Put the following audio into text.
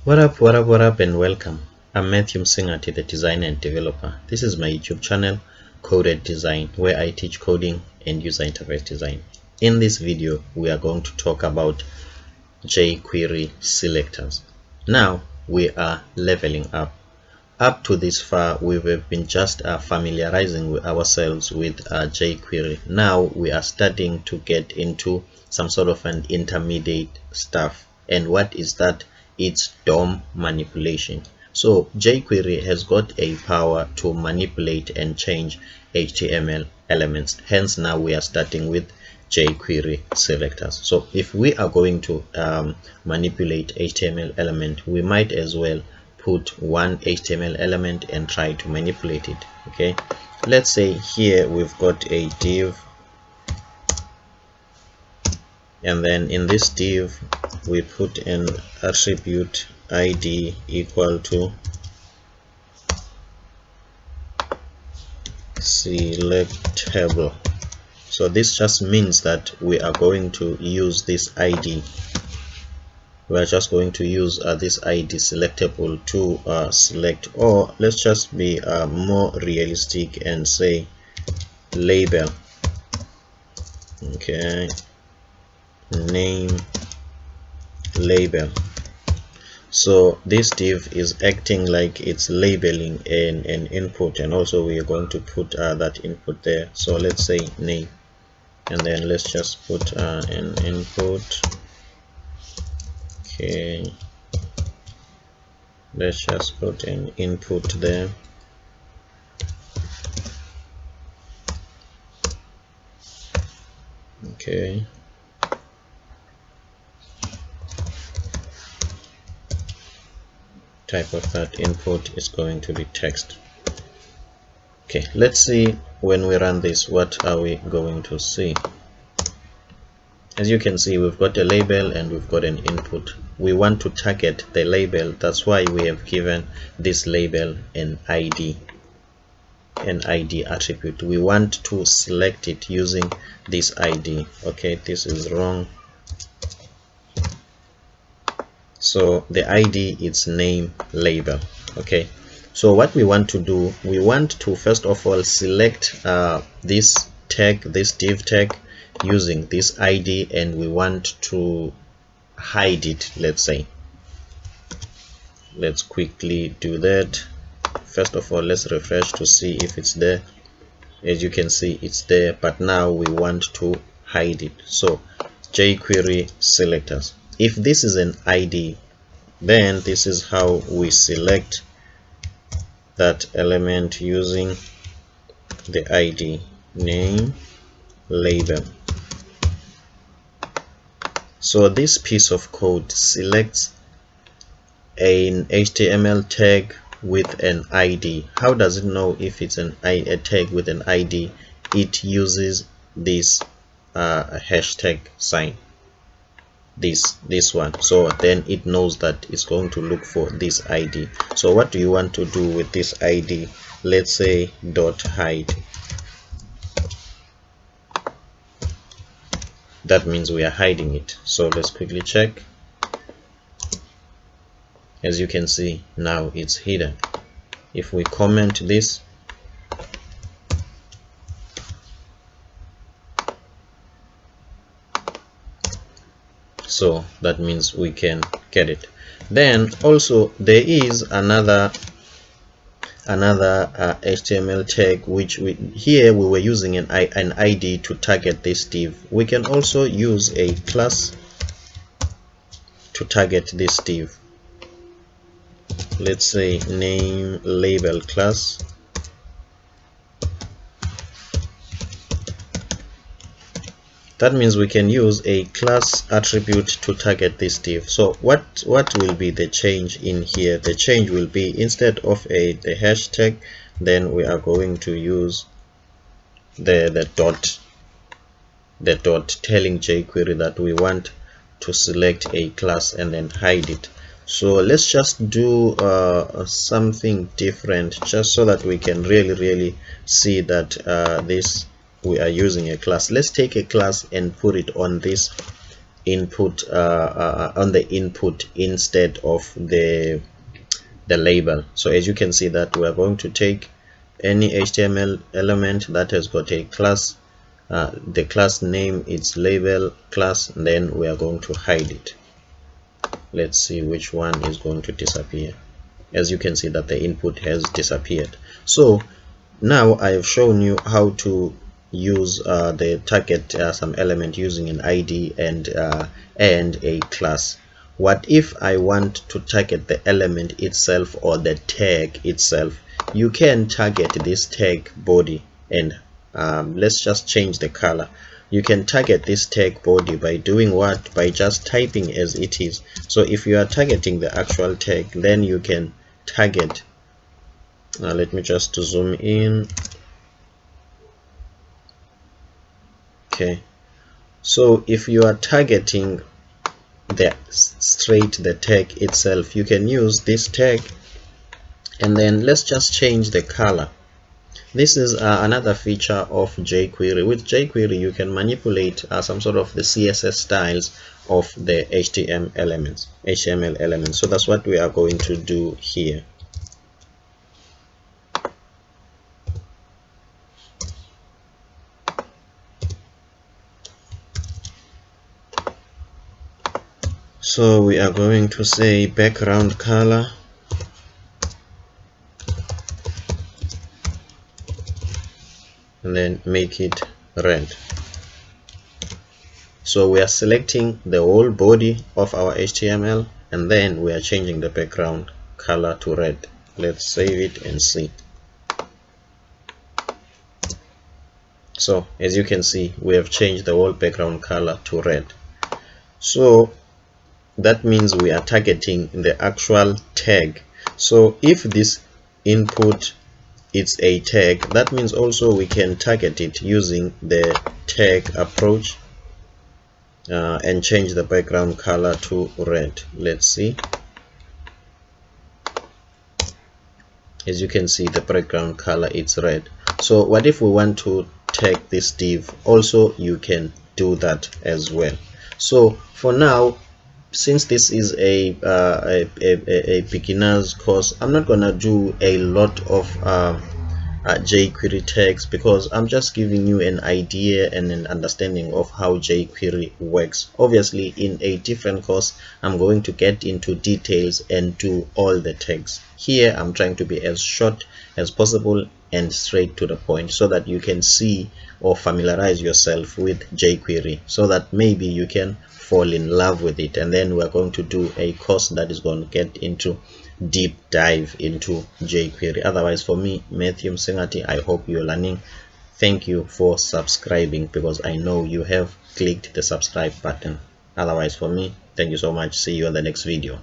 What up, and welcome. I'm Matthew Msingati, the designer and developer. This is my YouTube channel, Coded Design, where I teach coding and user interface design. In this video, we are going to talk about jQuery selectors. Now, we are leveling up. Up to this far, we have been just familiarizing ourselves with jQuery. Now, we are starting to get into some sort of an intermediate stuff. And what is that? It's DOM manipulation. So jQuery has got a power to manipulate and change HTML elements. Hence, now we are starting with jQuery selectors. So if we are going to manipulate HTML element, we might as well put one HTML element and try to manipulate it. Okay, let's say here we've got a div, and then in this div we put an attribute id equal to selectable. So this just means that we are going to use this id. We are just going to use this id selectable to select, or let's just be more realistic and say label. Okay, name label. So this div is acting like it's labeling an input, and also we are going to put that input there. So let's say name, and then let's just put an input. Okay, let's just put an input there. Okay, type of that input is going to be text. Okay, let's see when we run this, what are we going to see? As you can see, we've got a label and we've got an input. We want to target the label. That's why we have given this label an ID attribute. We want to select it using this ID. Okay, this is wrong. So the ID is name label. Okay, so what we want to do, we want to first of all select this tag, this div tag, using this ID, and we want to hide it. Let's say, let's quickly do that. First of all, let's refresh to see if it's there. As you can see, it's there, but now we want to hide it. So jQuery selectors, if this is an ID, then this is how we select that element using the ID name label. So this piece of code selects an HTML tag with an ID. How does it know if it's a tag with an ID? It uses this hashtag sign, this one. So then it knows that it's going to look for this ID. So what do you want to do with this ID? Let's say dot hide. That means we are hiding it. So let's quickly check. As you can see, now it's hidden. If we comment this, so that means we can get it. Then also there is another HTML tag, which here we were using an ID to target this div. We can also use a class to target this div. Let's say name label class. That means we can use a class attribute to target this div. So what will be the change in here? The change will be, instead of the hashtag, then we are going to use the dot telling jQuery that we want to select a class and then hide it. So let's just do something different, just so that we can really see that we are using a class. Let's take a class and put it on this input on the input instead of the label. So as you can see that we are going to take any HTML element that has got a class, the class name is label class, and then we are going to hide it. Let's see which one is going to disappear. As you can see that the input has disappeared. So now I have shown you how to use the target some element using an ID and a class. What if I want to target the element itself or the tag itself? You can target this tag body, and let's just change the color. You can target this tag body by doing what? By just typing as it is. So if you are targeting the actual tag, then you can target, let me just zoom in. Okay, so if you are targeting the tag itself, you can use this tag, and then let's just change the color. This is another feature of jQuery. With jQuery you can manipulate some sort of the CSS styles of the HTML elements. So that's what we are going to do here. So we are going to say background color, and then make it red. So we are selecting the whole body of our HTML, and then we are changing the background color to red. Let's save it and see. So as you can see, we have changed the whole background color to red. So that means we are targeting the actual tag. So if this input is a tag, that means also we can target it using the tag approach and change the background color to red. Let's see. As you can see, the background color is red. So what if we want to tag this div? Also you can do that as well. So for now, since this is a beginner's course, I'm not gonna do a lot of jQuery tags, because I'm just giving you an idea and an understanding of how jQuery works. Obviously in a different course I'm going to get into details and do all the tags. Here I'm trying to be as short as possible and straight to the point, so that you can see or familiarize yourself with jQuery, so that maybe you can fall in love with it. And then we're going to do a course that is going to get into deep dive into jQuery. Otherwise, for me, Matthew Msingati, I hope you're learning. Thank you for subscribing, because I know you have clicked the subscribe button. Otherwise, for me, thank you so much. See you in the next video.